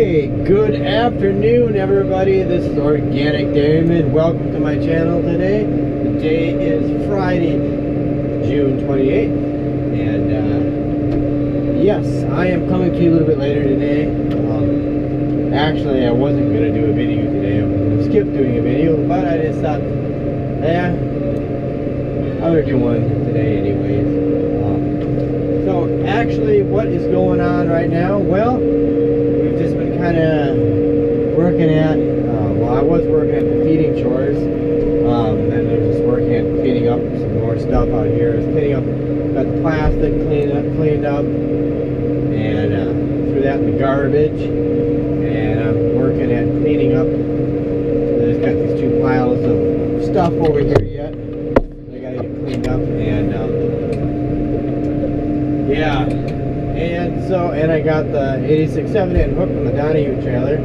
Hey, good afternoon everybody. This is Organic Dairyman. Welcome to my channel today. The day is Friday, June 28th. And yes, I am coming to you a little bit later today. Actually, I wasn't going to do a video today. I'm going to skip doing a video, but I just thought, yeah, I'm going to do one today anyways. So actually, what is going on right now? Well, just been kind of working at, well, I was working at the feeding chores, then I was just working at cleaning up some more stuff out here. I was cleaning up, got the plastic cleaned up, and threw that in the garbage, and I'm working at cleaning up. I just got these two piles of stuff over here yet. I gotta get cleaned up, and yeah. And I got the 86 7-in hook from the Donahue trailer.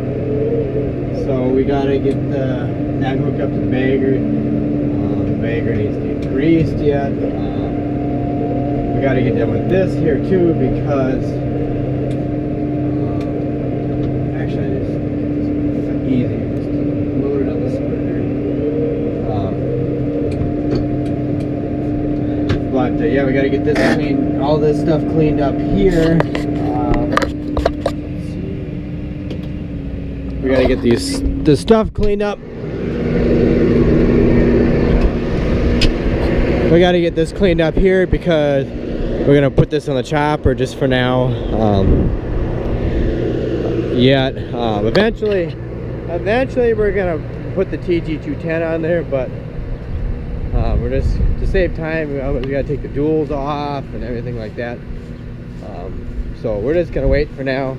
So we gotta get that hooked up to the bagger. The bagger needs to get greased yet. We gotta get done with this here too because actually I just it's easier just to load it on the splitter. But yeah, we gotta get this clean, all this stuff cleaned up here. We gotta get the stuff cleaned up. We gotta get this cleaned up here because we're gonna put this on the chopper just for now. Eventually we're gonna put the TG210 on there, but we're just to save time. We gotta take the duals off and everything like that. So we're just gonna wait for now.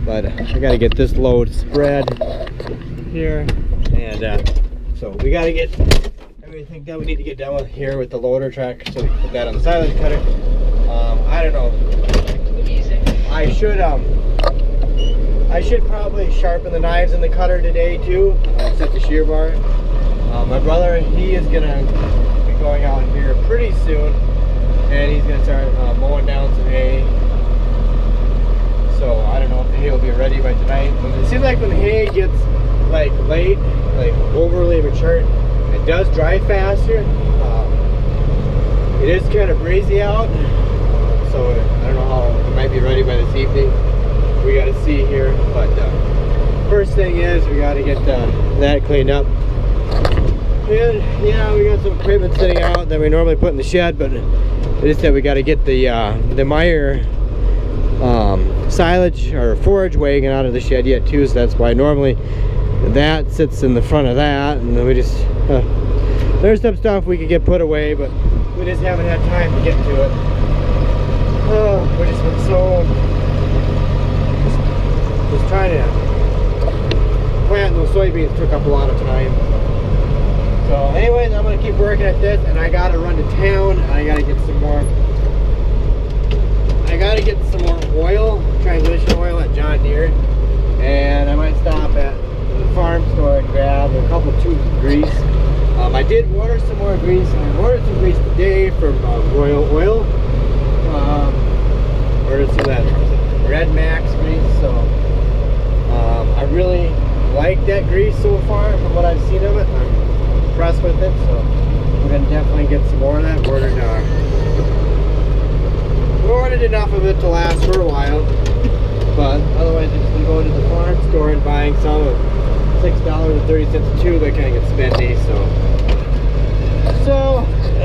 But I gotta get this load spread here, and so we gotta get everything that we need to get done with here with the loader track. So we put that on the silage cutter. I don't know. I should probably sharpen the knives in the cutter today too. Set the shear bar. My brother, he is gonna be going out here pretty soon, and he's gonna start mowing down some hay. So I don't know if the hay will be ready by tonight. It seems like when the hay gets like late, like overly mature, it does dry faster. It is kind of breezy out, so I don't know how it might be ready by this evening. We got to see here. But first thing is we got to get that cleaned up. And yeah, we got some equipment sitting out that we normally put in the shed, but it is that we got to get the Meyer silage or forage wagon out of the shed yet too, so that's why normally that sits in the front of that, and then we just there's some stuff we could get put away, but we just haven't had time to get to it. We just been so just trying to plant those soybeans took up a lot of time. So anyways, I'm gonna keep working at this, and I gotta run to town. I gotta get some more oil, transmission oil at John Deere, and I might stop at the farm store and grab a couple tubes of grease. I did order some more grease, and I ordered some grease today from Royal Oil. Ordered some of that Red Max grease, so I really like that grease so far from what I've seen of it. I'm impressed with it, so we're going to definitely get some more of that. Ordered enough of it to last for a while, but otherwise I'm just going to go to the farm store and buying some of $6.30 a tube. That kind of gets spendy, so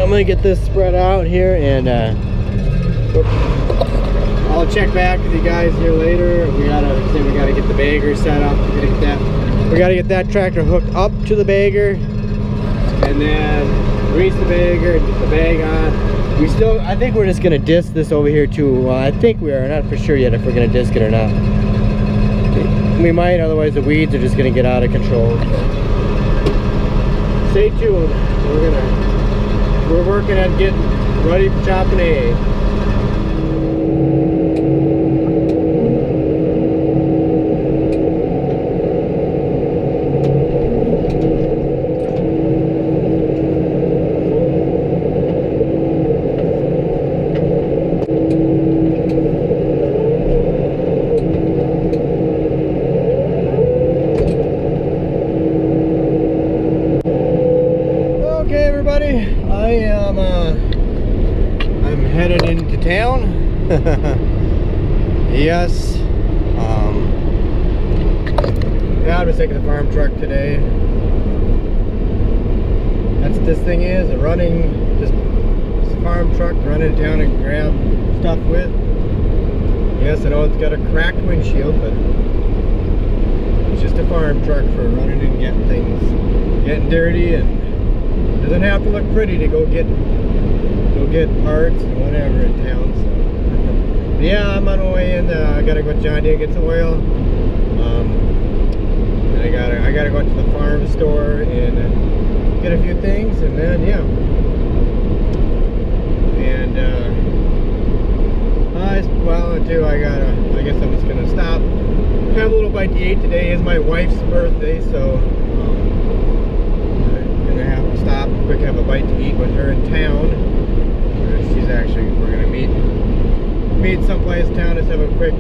I'm going to get this spread out here, and I'll check back with you guys here later. We gotta get the bagger set up. We gotta get that tractor hooked up to the bagger, and then grease the bagger and get the bag on. I think we're just gonna disc this over here too. Well, I think we are, not for sure yet if we're gonna disc it or not. We might, otherwise the weeds are just gonna get out of control. Stay tuned. We're working at getting ready for chopping hay. Yes. Yeah, I'm just taking the farm truck today. That's what this thing is, a running, just a farm truck, run into town and grab stuff with. Yes, I know it's got a cracked windshield, but it's just a farm truck for running and getting things, getting dirty, and doesn't have to look pretty to go get parts and whatever in town. So yeah, I'm on my way in. I gotta go to John Deere and get some oil. And I gotta go to the farm store and get a few things, and then yeah. And well, too, I guess I'm just gonna stop, have a little bite to eat. Today is my wife's birthday, so I'm gonna have to stop and quick have a bite to eat with her in town. We're gonna meet someplace in town, just have a quick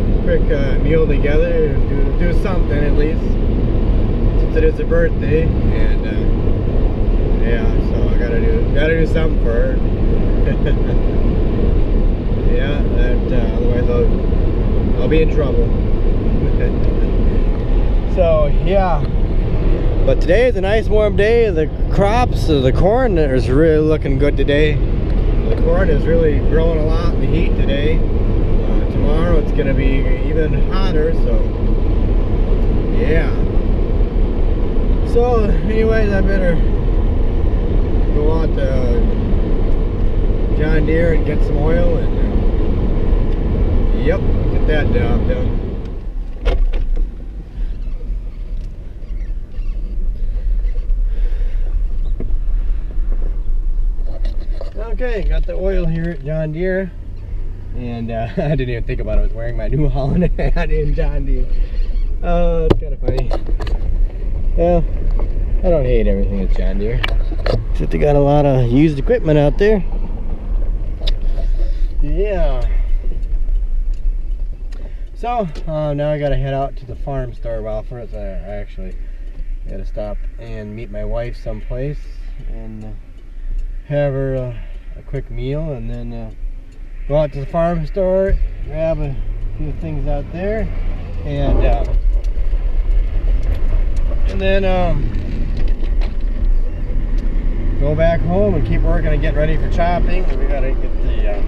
meal together, and do something at least, since it is her birthday. And yeah, so I gotta do something for her. Yeah, otherwise I'll be in trouble. So yeah, but today is a nice warm day. The crops, the corn is really looking good today. The corn is really growing a lot in the heat today. Tomorrow it's going to be even hotter, so yeah. So anyways, I better go out to John Deere and get some oil, and yep, get that job done. Okay, got the oil here at John Deere, and I didn't even think about it. I was wearing my New Holland hat in John Deere. Oh, it's kind of funny. Well, I don't hate everything at John Deere, except they got a lot of used equipment out there. Yeah. So now I gotta head out to the farm store. Well, first I actually gotta stop and meet my wife someplace and have her a quick meal, and then go out to the farm store, grab a few things out there, and then go back home and keep working and get ready for chopping. We gotta get the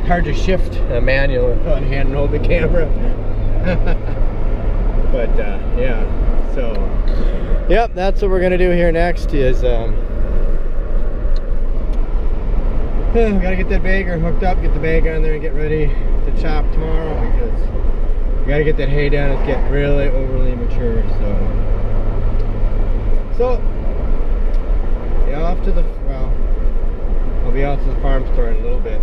hard to shift manual on hand and hold the camera. But yeah, so yep, that's what we're gonna do here next. Is gotta get that bagger hooked up, get the bag on there, and get ready to chop tomorrow, because we gotta get that hay down. It's getting really overly mature. So yeah, off to the I'll be out to the farm store in a little bit.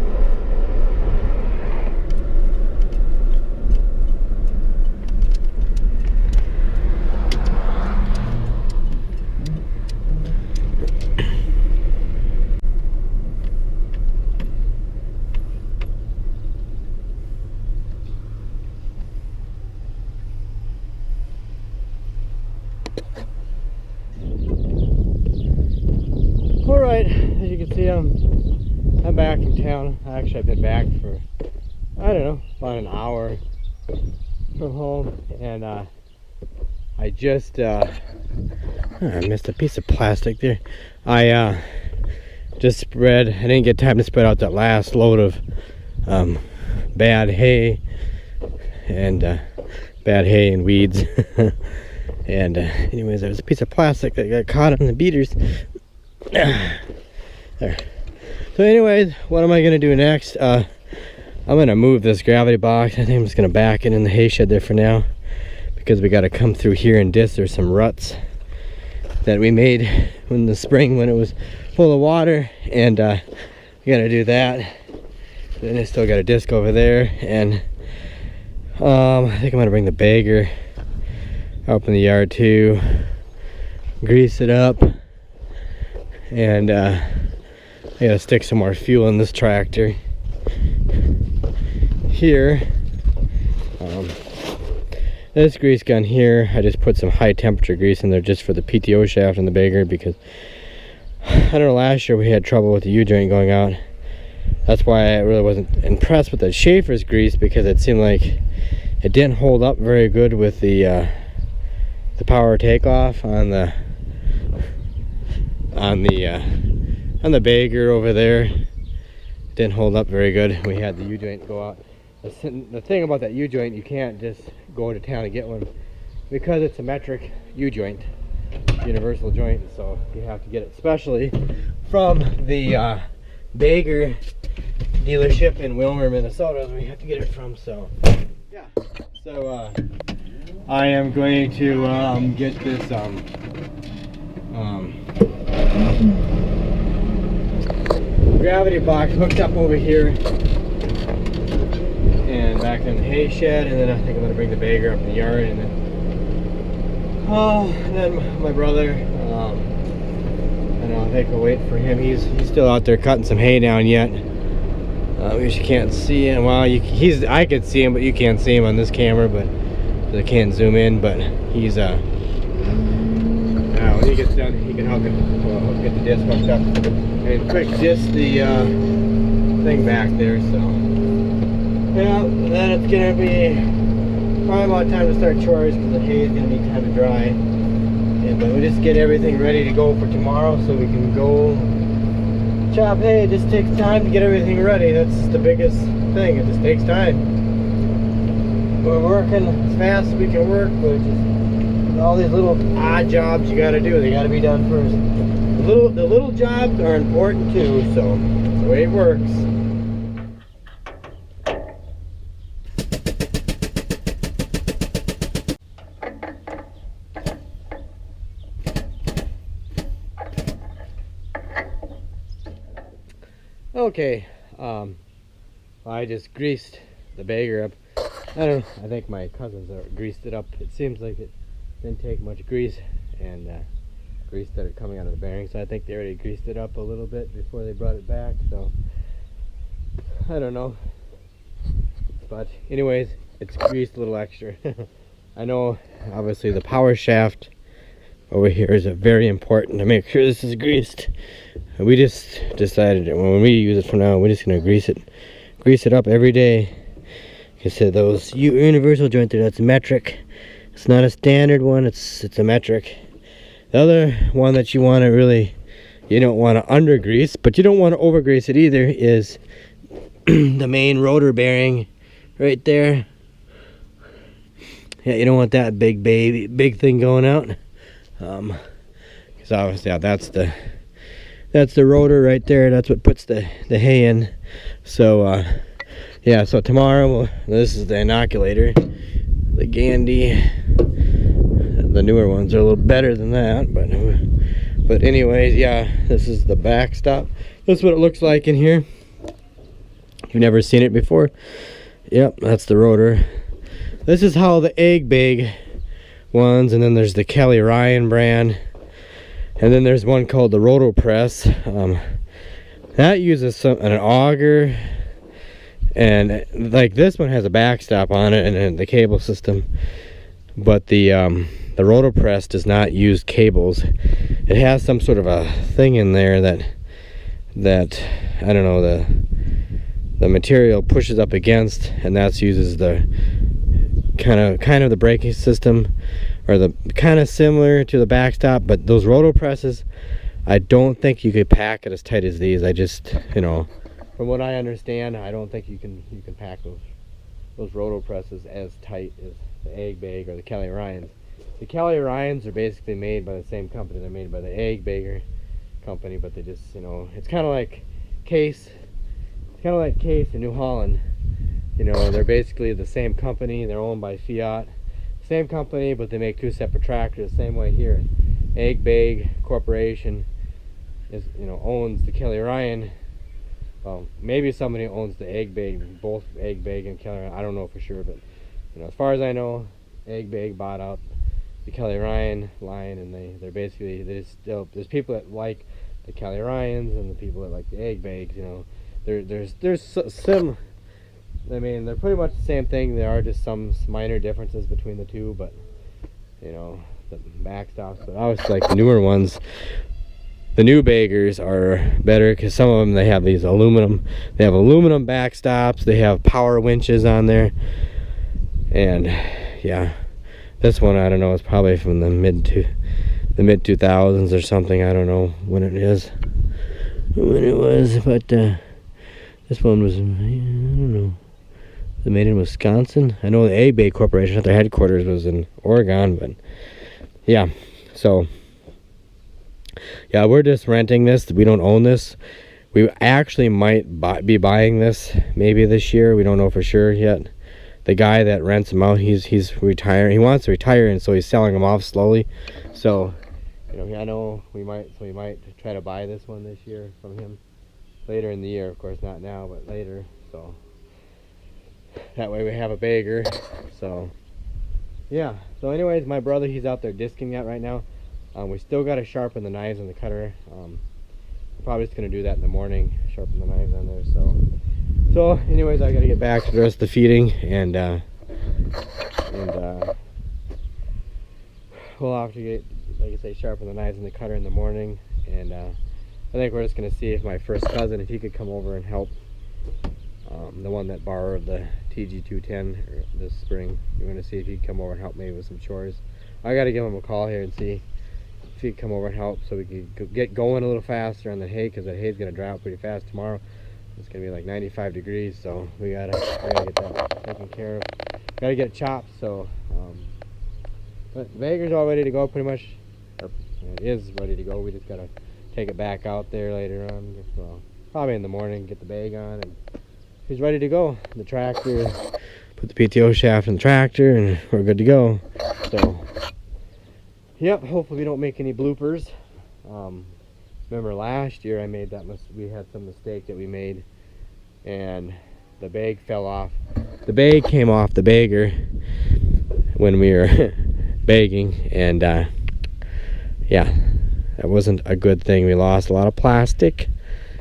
Alright, as you can see, I'm back from town. Actually, I've been back for, I don't know, about an hour from home, and I just I missed a piece of plastic there. I didn't get time to spread out that last load of bad hay and weeds. And anyways, there was a piece of plastic that got caught on the beaters. There. So anyways, what am I gonna do next? I'm gonna move this gravity box. I think I'm just gonna back it in the hay shed there for now, because we gotta come through here and there's some ruts that we made in the spring when it was full of water, and we gotta do that. Then I still got a disc over there, and I think I'm gonna bring the bagger up in the yard too, grease it up, and I gotta stick some more fuel in this tractor here. This grease gun here, I just put some high temperature grease in there just for the PTO shaft and the bagger, because I don't know, last year we had trouble with the U-joint going out, that's why I really wasn't impressed with the Schaefer's grease, because it seemed like it didn't hold up very good with the power takeoff on the bagger over there. It didn't hold up very good. We had the U-joint go out. The thing about that U-joint, you can't just go to town and get one, because it's a metric U-joint, universal joint, so you have to get it specially from the bagger dealership in Wilmer, Minnesota, where we have to get it from. So yeah, so I am going to get this gravity box hooked up over here and back in the hay shed, and then I think I'm going to bring the bagger up in the yard, and then my brother, I think I'll wait for him. He's still out there cutting some hay down yet. You can't see him. Well, I could see him, but you can't see him on this camera, but I can't zoom in. But he's when he gets done, he can help get the disc hooked up and quick disc the thing back there. So yeah, then it's gonna be probably about time to start chores, because the hay is gonna need time to dry. But we just get everything ready to go for tomorrow, so we can go chop hay. It just takes time to get everything ready. That's the biggest thing. It just takes time. We're working as fast as we can work, but it's just all these little odd jobs you got to do. They got to be done first. The little jobs are important too. So that's the way it works. Okay, I just greased the bagger up. I think my cousins greased it up. It seems like it didn't take much grease, and grease started coming out of the bearing, so I think they already greased it up a little bit before they brought it back. So I don't know, but anyways, it's greased a little extra. I know obviously the power shaft over here is very important to make sure this is greased. We just decided that when we use it from now on, we're just gonna grease it up every day. Like I said, those universal joint there, that's metric. It's not a standard one, it's a metric. The other one that you want to you don't want to under grease, but you don't want to over grease it either, is the main rotor bearing right there. Yeah, you don't want that big thing going out. Because obviously that's the rotor right there. That's what puts the hay in. So yeah, so tomorrow, this is the inoculator, the Gandhi. The newer ones are a little better than that, but anyways, yeah, this is the backstop. That's what it looks like in here. If you've never seen it before, yep, that's the rotor. This is how the egg bag ones, and then there's the Kelly Ryan brand, and then there's one called the Roto Press. That uses an auger, and like this one has a backstop on it and the cable system, but the Roto Press does not use cables. It has some sort of a thing in there that I don't know, the material pushes up against, and that uses the kind of the braking system, or the kind of similar to the backstop. But those roto presses, I don't think you could pack it as tight as these. I just, from what I understand, I don't think you can pack those roto presses as tight as the Egg Bag or the Kelly Ryans. The Kelly Ryans are basically made by the same company. They're made by the Egg Bagger company, but they just, it's kind of like Case. It's kind of like Case in New Holland. They're basically the same company. They're owned by Fiat. Same company, but they make two separate tractors. Same way here. Egg Bag Corporation owns the Kelly Ryan. Well, maybe somebody owns the Egg Bag, both Egg Bag and Kelly Ryan. I don't know for sure, but as far as I know, Egg Bag bought out the Kelly Ryan line, and they're basically, there's people that like the Kelly Ryans and the people that like the Egg Bags. There's some. I mean, they're pretty much the same thing. There are just some minor differences between the two, but the backstops. But I was like the newer ones. the new baggers are better because some of them, they have these aluminum backstops, they have power winches on there. And yeah, this one, I don't know, it's probably from the mid 2000s or something. I don't know when it was, but this one was, I don't know, they made in Wisconsin. I know the A-Bay Corporation, their headquarters was in Oregon, but yeah. So yeah, we're just renting this. We don't own this. We actually might be buying this maybe this year. We don't know for sure yet. The guy that rents them out, he's retiring. He wants to retire, and so he's selling them off slowly. So, you know, I know we might try to buy this one this year from him later in the year. Of course, not now, but later. So that way we have a bagger. So yeah. So anyways, my brother, he's out there disking that right now. We still got to sharpen the knives on the cutter. Probably just gonna do that in the morning, sharpen the knives on there. So anyways, I gotta get back to the rest of the feeding, and we'll have to get, like I say, sharpen the knives in the cutter in the morning. And I think we're just gonna see if my first cousin, if he could come over and help, the one that borrowed the TG210 this spring. We're gonna see if he could come over and help me with some chores. I gotta give him a call here and see if he could come over and help, so we could get going a little faster on the hay, because the hay's gonna dry out pretty fast tomorrow. It's gonna be like 95 degrees, so we gotta get that taken care of. Gotta get it chopped. So but the bagger's all ready to go pretty much, or it is ready to go. We just gotta take it back out there later on, well, probably in the morning, get the bag on, and he's ready to go. The tractor, put the PTO shaft in the tractor, and we're good to go. So yep, hopefully we don't make any bloopers. Remember last year I made that we had some mistake that we made, and the bag fell off. The bag came off the bagger when we were bagging, and yeah, that wasn't a good thing. We lost a lot of plastic.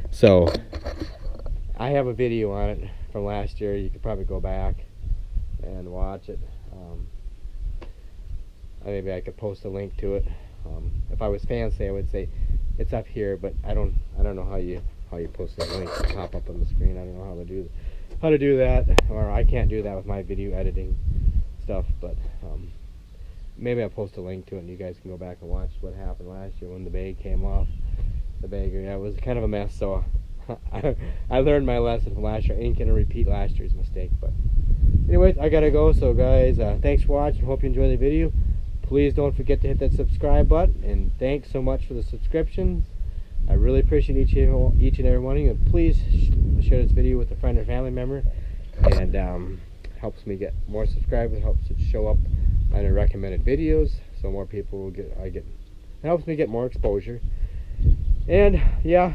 So I have a video on it from last year. You could probably go back and watch it. Maybe I could post a link to it. If I was fancy, I would say it's up here, but I don't know how you post that link to pop up on the screen. I don't know how to do that, or I can't do that with my video editing stuff. But maybe I'll post a link to it, and you guys can go back and watch what happened last year when the bag came off the bagger. Yeah, it was kind of a mess. So I learned my lesson from last year. I ain't gonna repeat last year's mistake. But anyways, I gotta go. So guys, thanks for watching. Hope you enjoy the video. Please don't forget to hit that subscribe button, and thanks so much for the subscriptions. I really appreciate each and every one of you. And please share this video with a friend or family member, and helps me get more subscribers, helps it show up on the recommended videos, so more people will it helps me get more exposure. And yeah,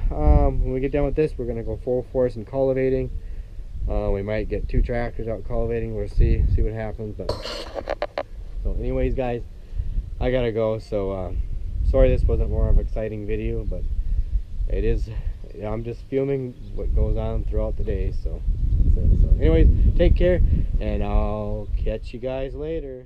when we get done with this, we're gonna go full force in cultivating. We might get 2 tractors out cultivating. We'll see what happens. But so anyways, guys, I gotta go. So sorry this wasn't more of an exciting video, but it is. I'm just filming what goes on throughout the day. So that's it. So anyways, take care, and I'll catch you guys later.